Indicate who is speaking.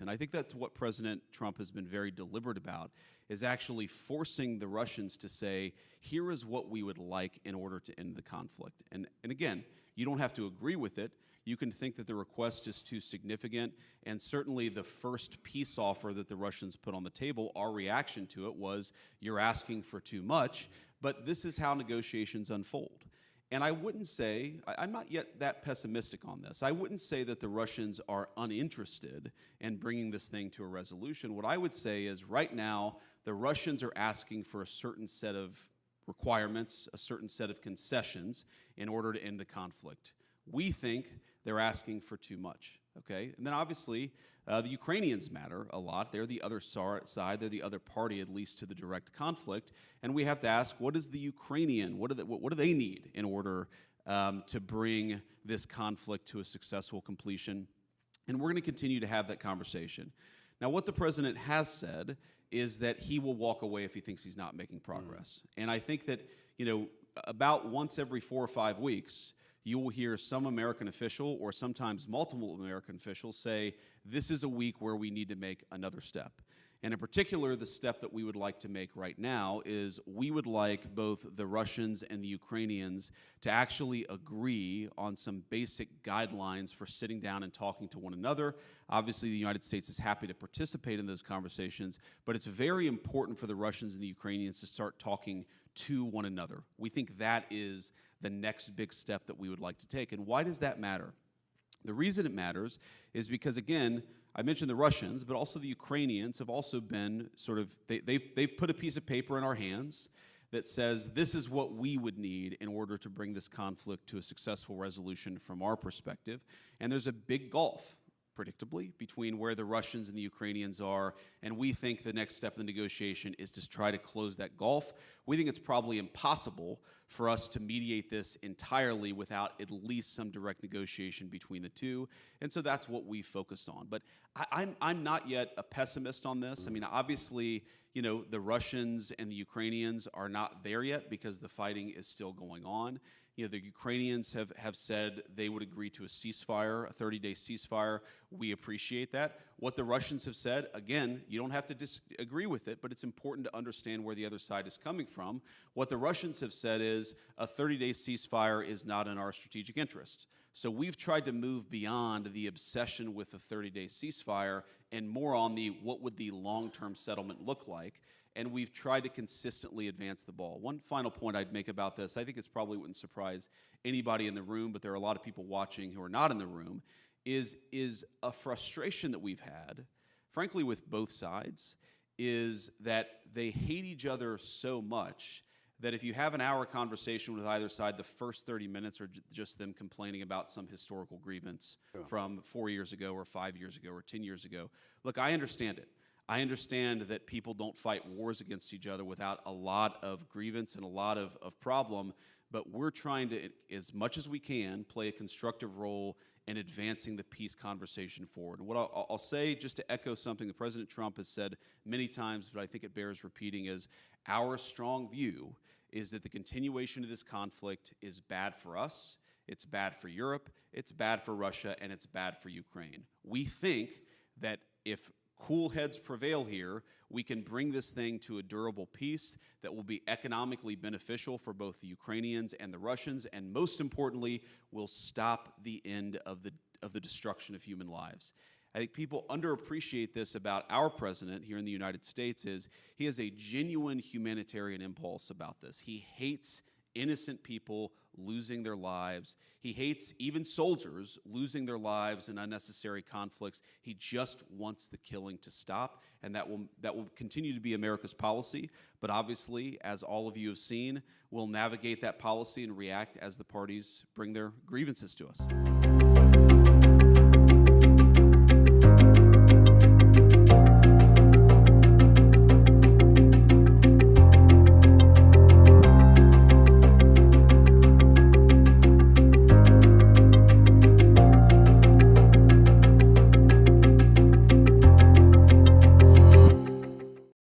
Speaker 1: And I think that's what President Trump has been very deliberate about, is actually forcing the Russians to say, here is what we would like in order to end the conflict. And again, you don't have to agree with it. You can think that the request is too significant, and certainly the first peace offer that the Russians put on the table, our reaction to it was, you're asking for too much, but this is how negotiations unfold. And I wouldn't say, I'm not yet that pessimistic on this. I wouldn't say that the Russians are uninterested in bringing this thing to a resolution. What I would say is right now, the Russians are asking for a certain set of requirements, a certain set of concessions in order to end the conflict. We think they're asking for too much, okay? And then obviously, the Ukrainians matter a lot. They're the other side. They're the other party, at least to the direct conflict. And we have to ask, what is the Ukrainian? What do they need in order to bring this conflict to a successful completion? And we're going to continue to have that conversation. Now, what the president has said is that he will walk away if he thinks he's not making progress. And I think that, about once every 4 or 5 weeks, you will hear some American official or sometimes multiple American officials say, this is a week where we need to make another step. And in particular, the step that we would like to make right now is we would like both the Russians and the Ukrainians to actually agree on some basic guidelines for sitting down and talking to one another. Obviously, the United States is happy to participate in those conversations, but it's very important for the Russians and the Ukrainians to start talking to one another. We think that is the next big step that we would like to take. And why does that matter? The reason it matters is because, again, I mentioned the Russians, but also the Ukrainians have also been sort of, they've put a piece of paper in our hands that says this is what we would need in order to bring this conflict to a successful resolution from our perspective. And there's a big gulf, predictably, between where the Russians and the Ukrainians are, and we think the next step in the negotiation is to try to close that gulf. We think it's probably impossible for us to mediate this entirely without at least some direct negotiation between the two, and so that's what we focused on. But I'm not yet a pessimist on this. I mean, obviously, the Russians and the Ukrainians are not there yet because the fighting is still going on. The Ukrainians have said they would agree to a ceasefire, a 30-day ceasefire. We appreciate that. What the Russians have said, again, you don't have to disagree with it, but it's important to understand where the other side is coming from. What the Russians have said is a 30-day ceasefire is not in our strategic interest. So we've tried to move beyond the obsession with the 30-day ceasefire and more on the what would the long-term settlement look like. And we've tried to consistently advance the ball. One final point I'd make about this, I think it probably wouldn't surprise anybody in the room, but there are a lot of people watching who are not in the room, is a frustration that we've had, frankly, with both sides, is that they hate each other so much that if you have an hour conversation with either side, the first 30 minutes are just them complaining about some historical grievance from 4 years ago or 5 years ago or 10 years ago. Look, I understand it. I understand that people don't fight wars against each other without a lot of grievance and a lot of problem, but we're trying to, as much as we can, play a constructive role in advancing the peace conversation forward. And what I'll say, just to echo something that President Trump has said many times, but I think it bears repeating, is our strong view is that the continuation of this conflict is bad for us, it's bad for Europe, it's bad for Russia, and it's bad for Ukraine. We think that if cool heads prevail here, we can bring this thing to a durable peace that will be economically beneficial for both the Ukrainians and the Russians, and most importantly, will stop the end of the destruction of human lives. I think people underappreciate this about our president here in the United States is he has a genuine humanitarian impulse about this. He hates innocent people losing their lives. He hates even soldiers losing their lives in unnecessary conflicts. He just wants the killing to stop, and that will continue to be America's policy. But obviously, as all of you have seen, we'll navigate that policy and react as the parties bring their grievances to us.